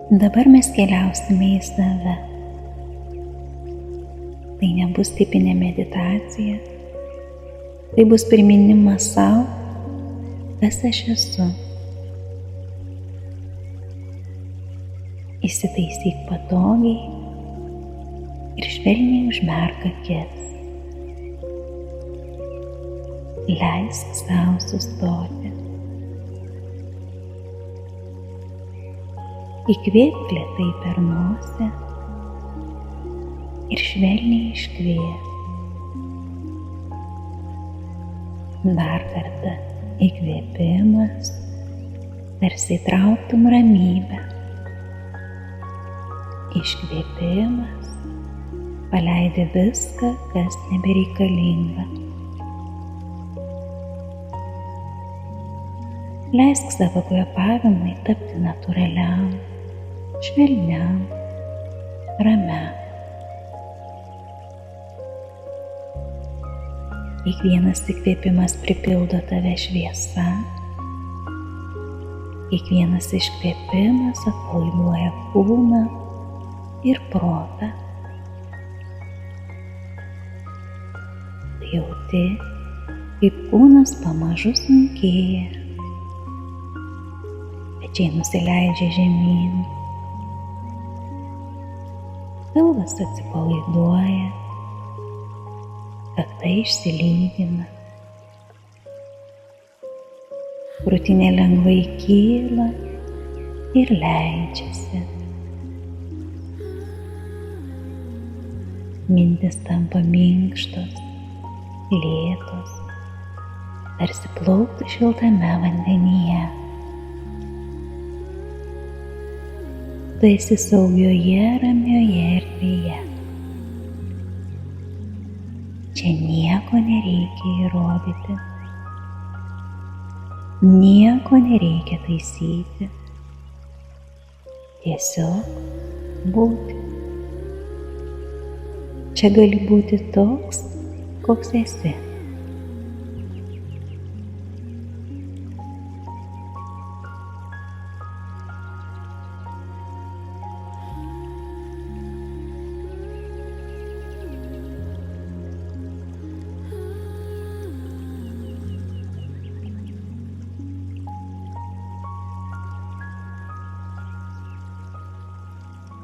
Dabar mes keliausime į save. Tai nebus tipinė meditacija, tai bus priminimas sau, kas aš esu. Įsitaisyk patogiai ir švelniai užmerk akis. Leisk sau sustoti. Įkvėpk lėtai per nosį ir švelniai iškvėpk. Dar kartą įkvėpimas, tarsi įtrauktum ramybę. Iškvėpimas, paleidi viską, kas nebereikalinga. Leisk savo kvėpavimui tapti natūraliam, švelniam, ramiam. Kiekvienas įkvėpimas pripildo tave šviesa, kiekvienas iškvėpimas atpalaiduoja kūną ir protą. Jauti, kaip kūnas pamažu sunkėja, pečiai nusileidžia žemyn, pilvas atsipalaiduoja, kakta išsilygina, krūtinė lengvai kyla ir leidžiasi. Mintys tampa minkštos, lėtos, tarsi plauktų šiltame vandenyje. Tu esi saugioje, ramioje erdvėje. Čia nieko nereikia įrodyti, nieko nereikia taisyti, tiesiog būti. Čia gali būti toks, koks esi.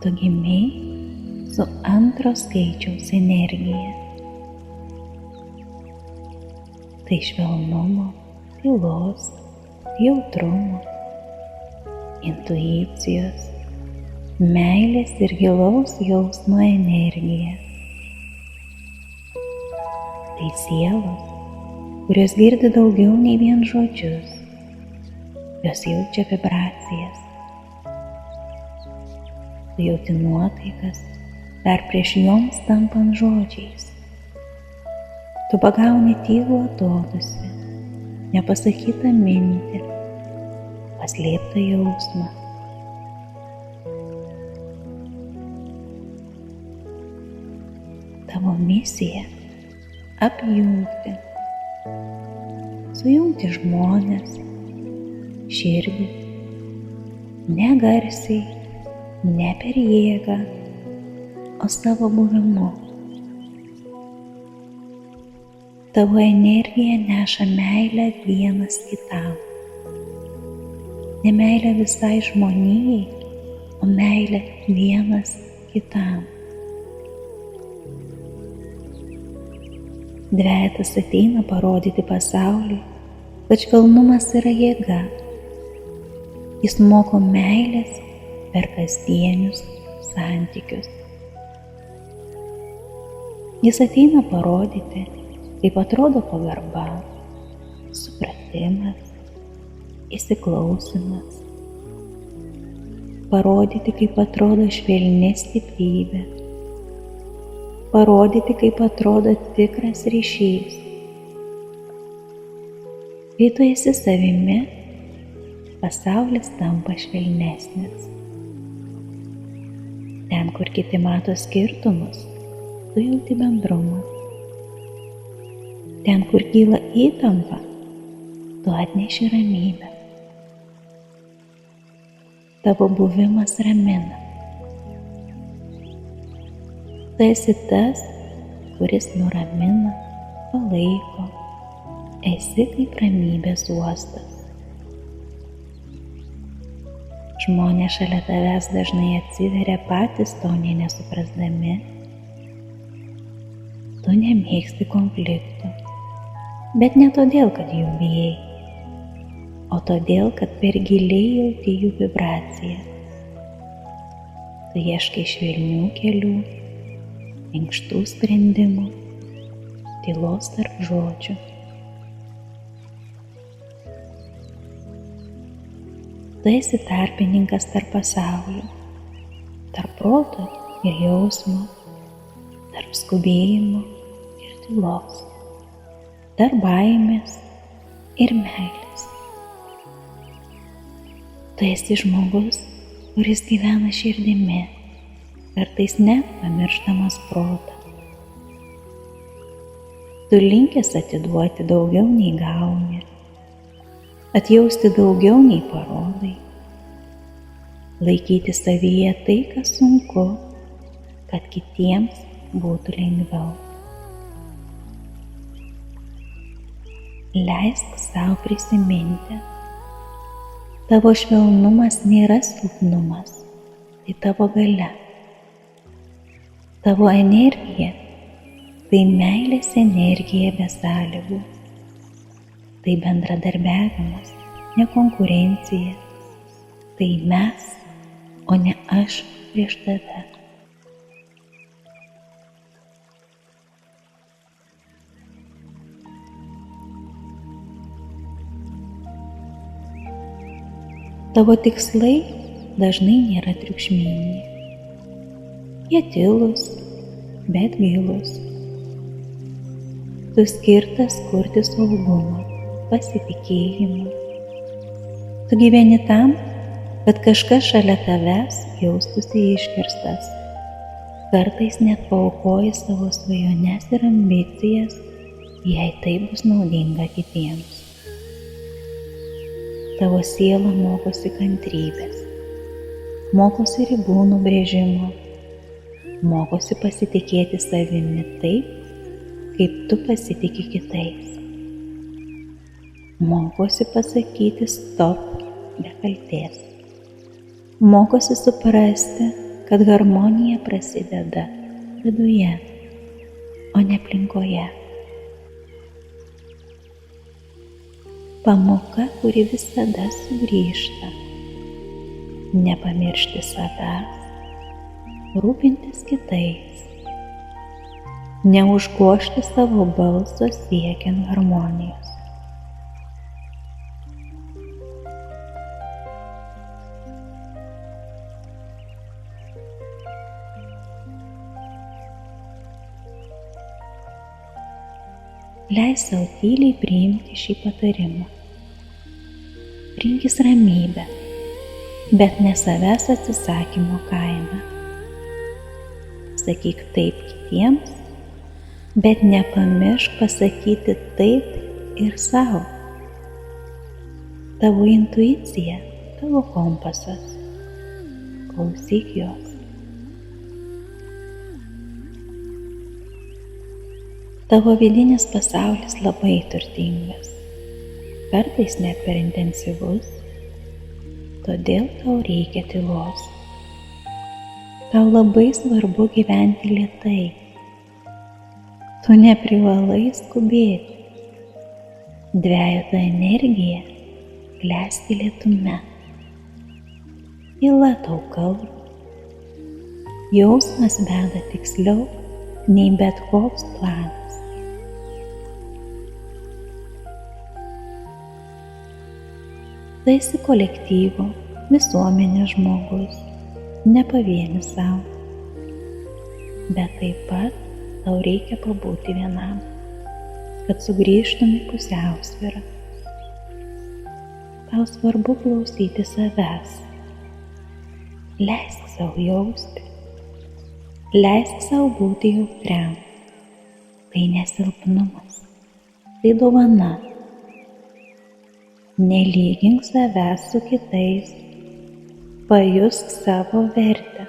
Tu gimei su antro skaičiaus energija. Tai švelnumo, tylos, jautrumo, intuicijos, meilės ir gilaus jausmo energija. Tai sielos, kurios girdi daugiau nei vien žodžius, jos jaučia vibracijas. Tu jauti nuotaikas dar prieš joms tampant žodžiais. Tu pagauni tylų atodūsį, nepasakytą mintį, paslėptą jausmą. Tavo misija – apjungti, sujungti žmones, širdį, negarsiai, ne per jėgą, o savo buvimu. Tavo energija neša meilę vienas kitam. Ne meilę visai žmonijai, o meilę vienas kitam. Dvejetas ateina parodyti pasauliui, kad švelnumas yra jėga. Jis moko meilės per kasdienius santykius. Jis ateina parodyti, kaip atrodo pagarba, supratimas, įsiklausymas. Parodyti, kaip atrodo švelni stiprybė. Parodyti, kaip atrodo tikras ryšys. Kai tu esi savimi, pasaulis tampa švelnesnis. Ten, kur kiti mato skirtumus, tu jauti bendrumą. Ten, kur kyla įtampa, tu atneši ramybę. Tavo buvimas ramina. Tu esi tas, kuris nuramina, palaiko, esi kaip ramybės uostas. Žmonės šalia tavęs dažnai atsiveria patys to nė nesuprasdami. Tu nemėgsti konfliktų, bet ne todėl, kad jų bijai, o todėl, kad per giliai jauti jų vibraciją. Tu ieškai švelnių kelių, minkštų sprendimų, tylos tarp žodžių. Tu esi tarpininkas tarp pasaulių, tarp proto ir jausmo, tarp skubėjimo ir tylos, tarp baimės ir meilės. Tu esi žmogus, kuris gyvena širdimi, kartais net pamiršdamas protą. Tu linkęs atiduoti daugiau nei gauni, atjausti daugiau nei parodai, laikyti savyje tai, kas sunku, kad kitiems būtų lengviau. Leisk sau prisiminti, tavo švelnumas nėra silpnumas, tai tavo galia. Tavo energija tai meilės energija be sąlygų. Tai bendradarbiavimas, ne konkurencija. Tai mes, o ne aš prieš tave. Tavo tikslai dažnai nėra triukšmingi. Jie tylūs, bet gilūs. Tu skirtas kurti saugumą, pasitikėjimą. Tu gyveni tam, kad kažkas šalia tavęs jaustųsi išgirstas. Kartais net paaukoji savo svajones ir ambicijas, jei tai bus naudinga kitiems. Tavo siela mokosi kantrybės, mokosi ribų nubrėžimo, mokosi pasitikėti savimi taip, kaip tu pasitiki kitais. Mokosi pasakyti stop be kaltės. Mokosi suprasti, kad harmonija prasideda viduje, o ne aplinkoje. Pamoka, kuri visada sugrįžta. Nepamiršti savęs, rūpintis kitais. Neužgožti savo balso siekiant harmonijos. Leis savo tyliai priimti šį patarimą. Rinkis ramybę, bet ne savęs atsisakymo kaina. Sakyk taip kitiems, bet nepamiršk pasakyti taip ir savo. Tavo intuicija, tavo kompasas. Klausyk jos. Tavo vidinis pasaulis labai turtingas, kartais net per intensyvus, todėl tau reikia tylos. Tau labai svarbu gyventi lėtai. Tu neprivalai skubėti. Dvejeto energija klesti lėtume. Tyla tau kalba. Jausmas veda tiksliau nei bet koks planas. Tu esi kolektyvo, visuomenės žmogus, ne pavienis savo, bet taip pat tau reikia pabūti vienam, kad sugrįžtum į pusiausvyrą. Tau svarbu klausyti savęs. Leisk savo jausti, leisk savo būti jautriam. Tai nesilpnumas, tai dovana. Nelygink savęs su kitais, pajusk savo vertę.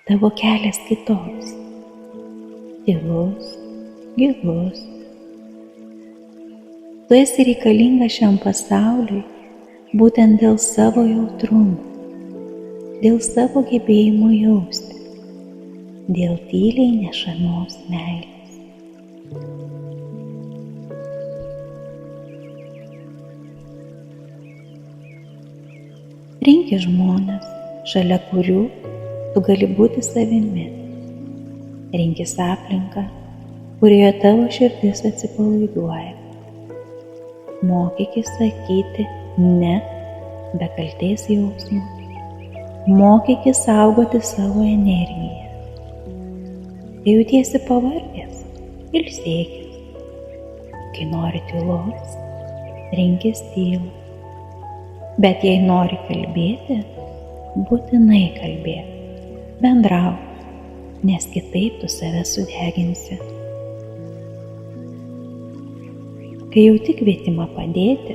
Tavo kelias kitoks, tylus, gilus. Tu esi reikalinga šiam pasauliui būtent dėl savo jautrumo, dėl savo gebėjimo jausti, dėl tyliai nešamos meilės. Rinkis žmones, šalia kurių tu gali būti savimi. Rinkis aplinką, kurioje tavo širdis atsipalaiduoja. Mokykis sakyti ne be kaltės jausmo. Mokykis saugoti savo energiją. Kai jautiesi pavargęs, ilsėkis. Kai nori tylos, rinkis tylą. Bet jei nori kalbėti, būtinai kalbėk, bendrauk, nes kitaip tu save sudeginsi. Kai jauti kvietimą padėti,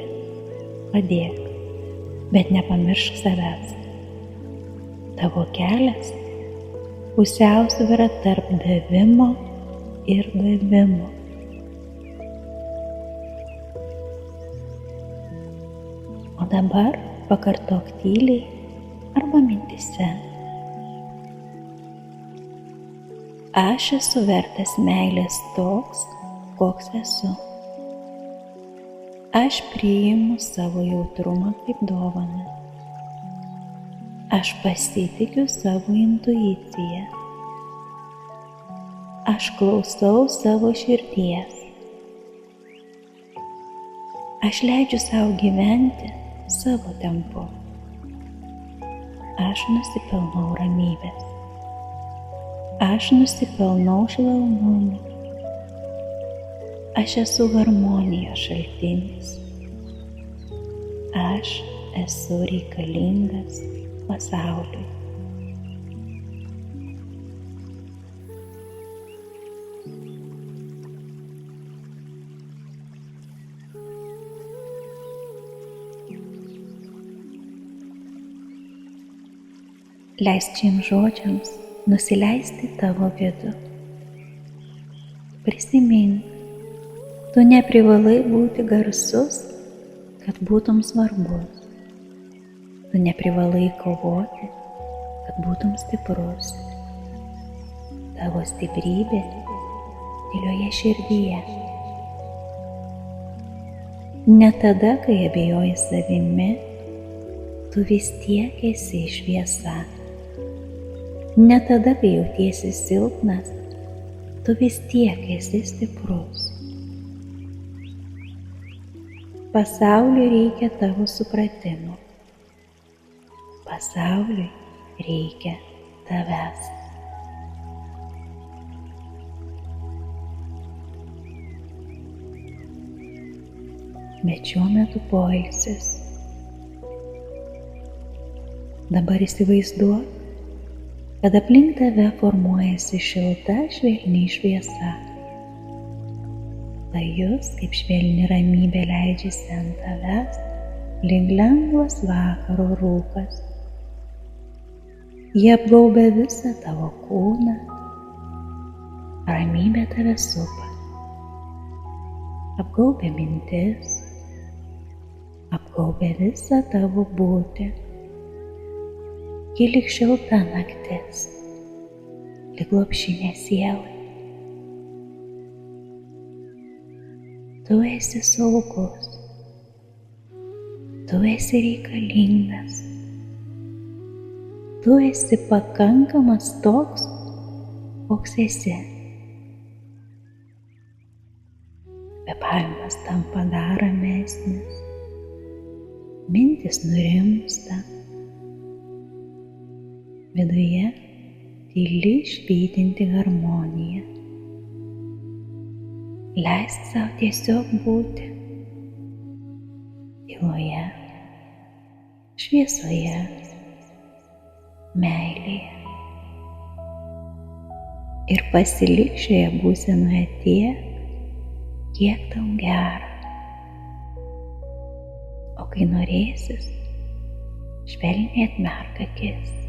padėk, bet nepamiršk savęs. Tavo kelias pusiausvyra tarp davimo ir gavimo. O dabar pakartok tyliai arba mintyse. Aš esu vertas meilės toks, koks esu. Aš priimu savo jautrumą kaip dovaną. Aš pasitikiu savo intuiciją. Aš klausau savo širdies. Aš leidžiu savo gyventi savo tempu. Aš nusipelnau ramybės. Aš nusipelnau švelnumo. Aš esu harmonijos šaltinis. Aš esu reikalingas pasauliui. Leisk šiems žodžiams nusileisti tavo vidų. Prisimink, tu neprivalai būti garsus, kad būtum svarbus. Tu neprivalai kovoti, kad būtum stiprus. Tavo stiprybė tylioje širdyje. Ne tada, kai abejoji savimi, tu vis tiek esi šviesa. Ne tada, kai jautiesi silpnas, tu vis tiek esi stiprus. Pasauliui reikia tavo supratimo. Pasauliui reikia tavęs. Bet šiuo metu poilsis. Dabar įsivaizduok, kad aplink tave formuojasi šilta, švelni šviesa. Pajus, kaip švelni ramybė leidžiasi ant tavęs, lyg lengvas vakaro rūkas. Jie apgaubia visą tavo kūną, ramybė tave supa. Apgaubia mintis, apgaubia visą tavo būtį. Ji lyg šilta naktis, lyg lopšinė sielai. Tu esi saugus, tu esi reikalingas, tu esi pakankamas toks, koks esi. Kvėpavimas tampa dar ramesnis, mintys nurimsta. Viduje tyli švytinti harmonija. Leisk savo tiesiog būti tyloje, šviesoje, meilėje. Ir pasilik šioje būsenoje tiek, kiek tau gera. O kai norėsis, švelniai atmerk akis.